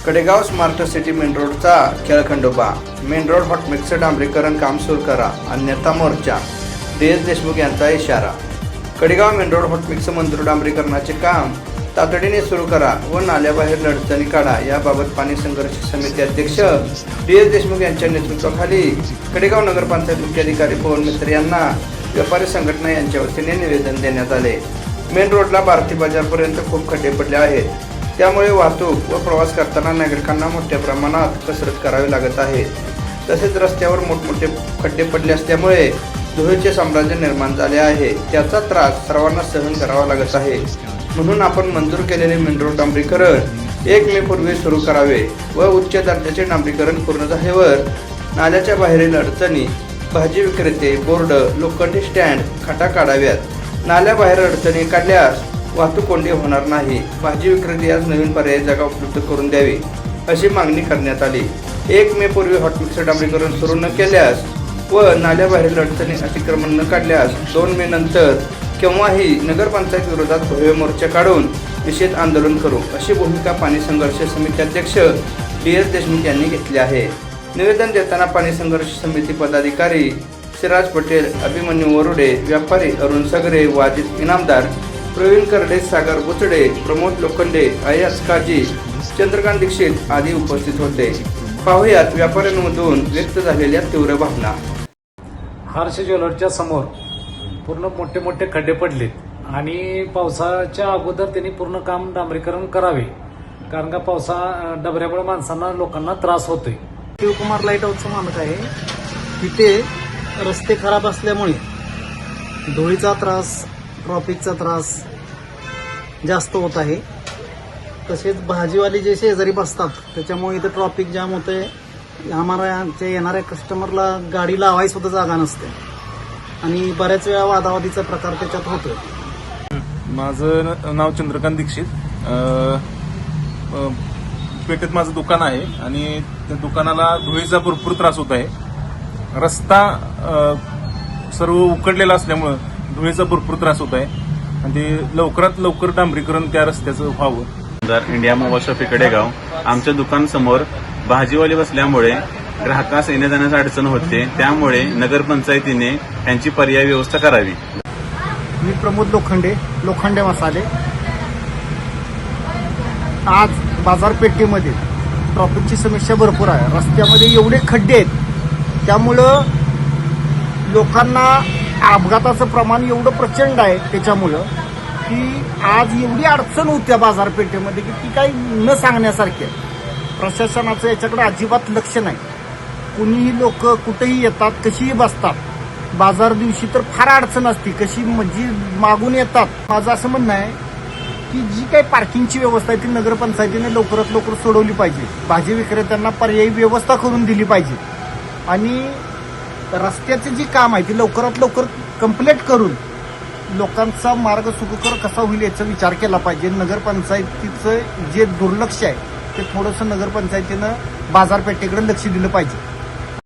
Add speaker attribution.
Speaker 1: Kadegaon smart city main रोडचा खेळखंडोबा. Main road hot mix डांबरीकरण काम सुरू करा, अन्यथा मोर्चा. DS देशमुख यांचा इशारा. Kadegaon main road hot mix मंजूर डांबरीकरणाचे काम तातडीने सुरू करा व नाल्याबाहेर अडचणी काढा. याबाबत पाणी संघर्ष समिती अध्यक्ष DS देशमुख यांच्या नेतृत्वाखाली कडेगाव नगरपंचायत मुख्य अधिकारी पवन मित्र यांना व्यापारी संघटना यांच्या वतीने निवेदन देण्यात आले. मेन रोडला भारती बाजारपर्यंत खूप खड्डे पडले आहेत. त्यामुळे वाहतूक व प्रवास करताना नागरिकांना मोठ्या प्रमाणात कसरत करावी लागत आहे. तसेच रस्त्यावर मोठमोठे खड्डे पडले असल्यामुळे धुळीचे साम्राज्य निर्माण झाले आहे. त्याचा त्रास सर्वांना सहन करावा लागत आहे. म्हणून आपण मंजूर केलेले मेन रोड डांबरीकरण 1 मे पूर्वी सुरू करावे व उच्च दर्जाचे डांबरीकरण पूर्ण झाल्यावर नाल्याच्या बाहेरील अडचणी, भाजी विक्रेते, बोर्ड, लोखंडी स्टँड, खाटा काढाव्यात. नाल्याबाहेर अडचणी काढल्यास वाहतूक कोंडी होणार नाही. भाजी विक्रेते यास नवीन पर्यायी जागा उपलब्ध करून द्यावी अशी मागणी करण्यात आली. 1 मे पूर्वी हॉट मिक्स डांबरीकरण सुरू न केल्यास व नाल्याबाहेरील अडचणी अतिक्रमण न काढल्यास 2 मे नंतर केव्हाही नगरपंचायत विरोधात भव्य मोर्चा काढून निषेध आंदोलन करू अशी भूमिका पाणी संघर्ष समिती अध्यक्ष DS देशमुख यांनी घेतली आहे. निवेदन देताना पाणी संघर्ष समिती पदाधिकारी सिराज पटेल, अभिमन्यू वरुडे, व्यापारी अरुण सगरे, वाजिद इनामदार, प्रवीण करडे, सागर बुचडे, प्रमोद लोखंडे, अय्याज काजी, चंद्रकांत दीक्षित आदी उपस्थित होते. पाहुयात व्यापाऱ्यांमधून व्यक्त झालेल्या तीव्र भावना.
Speaker 2: हर्ष ज्वेलरच्या समोर पूर्ण मोठे मोठे खड्डे पडलेत आणि पावसाच्या अगोदर त्यांनी पूर्ण काम डांबरीकरण करावे, कारण का डबऱ्यामुळे माणसांना लोकांना त्रास होतोय.
Speaker 3: शिवकुमार लाईट हाऊसचा मालक आहे. तिथे रस्ते खराब असल्यामुळे धुळीचा त्रास, ट्रॉफिकचा त्रास जास्त होत आहे. तसेच भाजीवाले जे शेजारी बसतात त्याच्यामुळे इथं ट्रॉफिक जाम होतंय. आम्हाला येणाऱ्या कस्टमरला गाडी लावायला सुद्धा जागा नसते आणि बऱ्याच वेळा वादावादीचा प्रकार त्याच्यात होतोय.
Speaker 4: माझं नाव चंद्रकांत दीक्षित. पेठेत माझं दुकान आहे आणि त्या दुकानाला धुळीचा भरपूर त्रास होत आहे. रस्ता सर्व उकडलेला असल्यामुळं धुळीचा भरपूर त्रास होत आहे आणि ते लवकरात लवकर डांबरीकरण त्या रस्त्याचं व्हावं.
Speaker 5: India mobile shoppy Kadegaon. आमच्या दुकानासमोर भाजीवाले बसल्यामुळे ग्राहकास येण्या जाण्यास अडचण होते. त्यामुळे नगरपंचायतीने यांची पर्यायी व्यवस्था करावी.
Speaker 3: मी प्रमोद लोखंडे मसाले. आज बाजारपेठेमध्ये ट्रॉफिकची समस्या भरपूर आहे. रस्त्यामध्ये एवढे खड्डे आहेत त्यामुळं लोकांना अपघाताचं प्रमाण एवढं प्रचंड आहे त्याच्यामुळं की आज एवढी अडचण होत्या बाजारपेठेमध्ये की ती काही न सांगण्यासारखी आहे. प्रशासनाचं याच्याकडे अजिबात लक्ष नाही. कुणीही लोक कुठेही येतात, कशीही बसतात. बाजार दिवशी तर फार अडचण असते, कशी म्हणजे मागून येतात. माझं असं म्हणणं आहे की जी काही पार्किंगची व्यवस्था आहे ती नगरपंचायतीने लवकरात लवकर सोडवली पाहिजे. भाजी विक्रेत्यांना पर्यायी व्यवस्था करून दिली पाहिजे आणि रस्त्याचे जे काम आहे ते लवकरात लवकर कंप्लीट करून लोकांचा मार्ग सुखकर कसा होईल याचा विचार केला पाहिजे. नगरपंचायतीचं जे दुर्लक्ष आहे ते थोडंसं नगरपंचायतीनं बाजारपेठेकडे लक्ष दिलं पाहिजे.